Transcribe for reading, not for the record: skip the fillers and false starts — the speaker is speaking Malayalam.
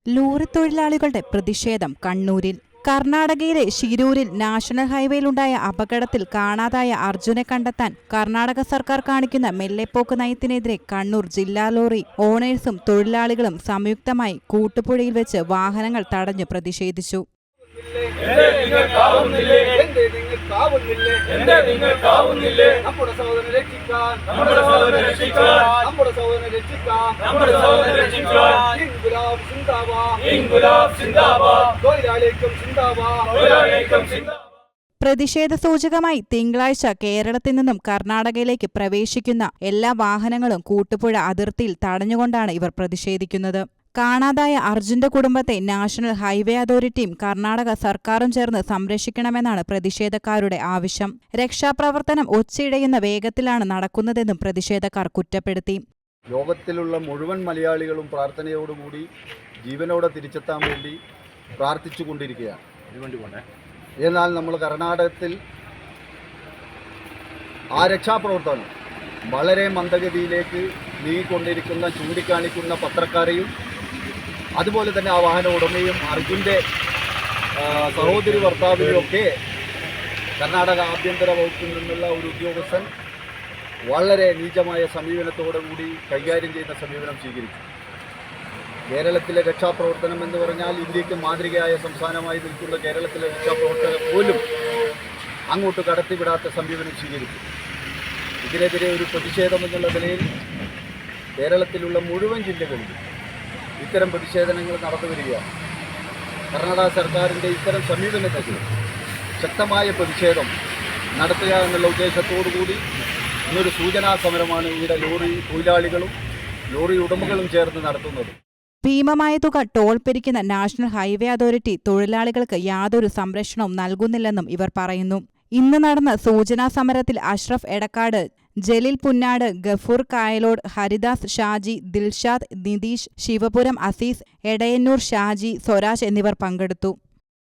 ലോറി തൊഴിലാളികളുടെ പ്രതിഷേധം കണ്ണൂരിൽ. കർണാടകയിലെ ഷിരൂരിൽ നാഷണൽ ഹൈവേയിലുണ്ടായ അപകടത്തിൽ കാണാതായ അർജുനെ കണ്ടെത്താൻ കർണാടക സർക്കാർ കാണിക്കുന്ന മെല്ലെപ്പോക്ക് നയത്തിനെതിരെ കണ്ണൂർ ജില്ലാ ലോറി ഓണേഴ്സും തൊഴിലാളികളും സംയുക്തമായി കൂട്ടുപുഴയിൽ വെച്ച് വാഹനങ്ങൾ തടഞ്ഞു പ്രതിഷേധിച്ചു. പ്രതിഷേധ സൂചകമായി തിങ്കളാഴ്ച കേരളത്തിൽ നിന്നും കർണാടകയിലേക്ക് പ്രവേശിക്കുന്ന എല്ലാ വാഹനങ്ങളും കൂട്ടുപുഴ അതിർത്തിയിൽ തടഞ്ഞുകൊണ്ടാണ് ഇവർ പ്രതിഷേധിക്കുന്നത്. കാണാതായ അർജുന്റെ കുടുംബത്തെ നാഷണൽ ഹൈവേ അതോറിറ്റിയും കർണാടക സർക്കാരും ചേർന്ന് സംരക്ഷിക്കണമെന്നാണ് പ്രതിഷേധക്കാരുടെ ആവശ്യം. രക്ഷാപ്രവർത്തനം ഒച്ചയിടയുന്ന വേഗത്തിലാണ് നടക്കുന്നതെന്നും പ്രതിഷേധക്കാർ കുറ്റപ്പെടുത്തി. ലോകത്തിലുള്ള മുഴുവൻ മലയാളികളും പ്രാർത്ഥനയോടുകൂടി ജീവനോടെ തിരിച്ചെത്താൻ വേണ്ടി പ്രാർത്ഥിച്ചുകൊണ്ടിരിക്കുകയാണ്. എന്നാൽ നമ്മൾ കർണാടകത്തിൽ ആ രക്ഷാപ്രവർത്തനം വളരെ മന്ദഗതിയിലേക്ക് നീങ്ങിക്കൊണ്ടിരിക്കുന്ന ചൂണ്ടിക്കാണിക്കുന്ന പത്രക്കാരെയും അതുപോലെ തന്നെ ആ വാഹന ഉടമയും അർജുൻ്റെ സഹോദരി ഭർത്താവിനെയും ഒക്കെ കർണാടക ആഭ്യന്തര വകുപ്പിൽ നിന്നുള്ള ഒരു ഉദ്യോഗസ്ഥൻ വളരെ നീചമായ സമീപനത്തോടുകൂടി കൈകാര്യം ചെയ്യുന്ന സമീപനം സ്വീകരിച്ചു. കേരളത്തിലെ രക്ഷാപ്രവർത്തനം എന്ന് പറഞ്ഞാൽ ഇന്ത്യക്ക് മാതൃകയായ സംസ്ഥാനമായി നിൽക്കുന്ന കേരളത്തിലെ രക്ഷാപ്രവർത്തനം പോലും അങ്ങോട്ട് കടത്തിവിടാത്ത സമീപനം സ്വീകരിച്ചു. ഇതിനെതിരെ ഒരു പ്രതിഷേധം എന്നുള്ള നിലയിൽ കേരളത്തിലുള്ള മുഴുവൻ ജില്ലകളിലും ഇത്തരം പ്രതിഷേധങ്ങൾ നടന്നു വരികയാണ്. കർണാടക സർക്കാരിൻ്റെ ഇത്തരം സമീപനത്തിൽ ശക്തമായ പ്രതിഷേധം നടത്തുക എന്നുള്ള ഉദ്ദേശത്തോടുകൂടി ഇന്നൊരു സൂചനാ സമരമാണ് ഇവിടെ ലോറി തൊഴിലാളികളും ലോറി ഉടമകളും ചേർന്ന് നടത്തുന്നത്. ഭീമമായ തുക ടോൾ പിരിക്കുന്ന നാഷണൽ ഹൈവേ അതോറിറ്റി തൊഴിലാളികൾക്ക് യാതൊരു സംരക്ഷണവും നൽകുന്നില്ലെന്നും ഇവർ പറയുന്നു. ഇന്ന് നടന്ന സൂചനാ സമരത്തിൽ അഷ്റഫ് എടക്കാട്, ജലീൽ പുന്നാട്, ഗഫൂർ കായലോട്, ഹരിദാസ് ഷാജി, ദിൽഷാദ്, നിതീഷ്, ശിവപുരം അസീസ്, എടയന്നൂർ ഷാജി, സ്വരാജ് എന്നിവർ പങ്കെടുത്തു.